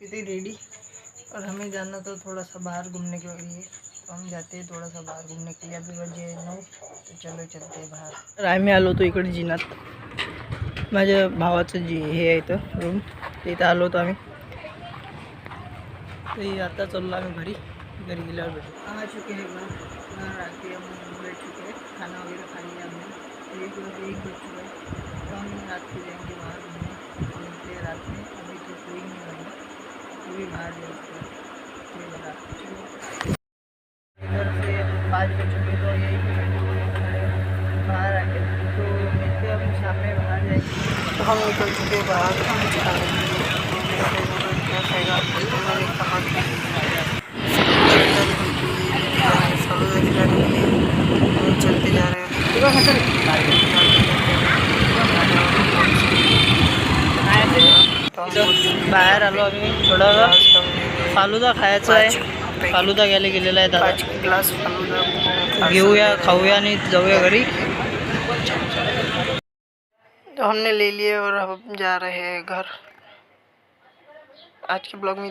चुकी थी रेडी और हमें जाना था थोड़ा सा बाहर घूमने के लिए, तो हम जाते हैं थोड़ा सा बाहर घूमने के लिए। अभी बजे 9, तो चलो चलते हैं बाहर। आम्ही आलो होतो इकडे जिन्हात, माझ्या भावाचं हे आहे इथं रूम, तिथं आलो होतो आम्ही। तो आता चललो आम्ही घरी गेल्यावर भेटू। आ चुके हैं घर आके हम बैठ चुके हैं, खाना वगैरह खा लिया हमने। 1 बज चुका है, तो हम रात को जाएंगे बाहर घूमने रात में। अभी तो कोई नहीं बना, अभी बाहर जाएंगे। इधर से 5 बज चुके, तो यही बाहर आके तो मिलते हैं हम शाम में, बाहर जाएंगे। तो हम निकल चुके हैं बाहर चलते जा रहे हैं। बाहेर आलो आम्ही, थोडा फालुदा खायचा आहे। फालुदा घ्यायला गेलेला आहे दादा, ग्लास फालुदा घेऊया, खाऊया आणि जाऊया घरी। तो हमने ले लिए और हम जा रहे हैं घर। आज के ब्लॉग में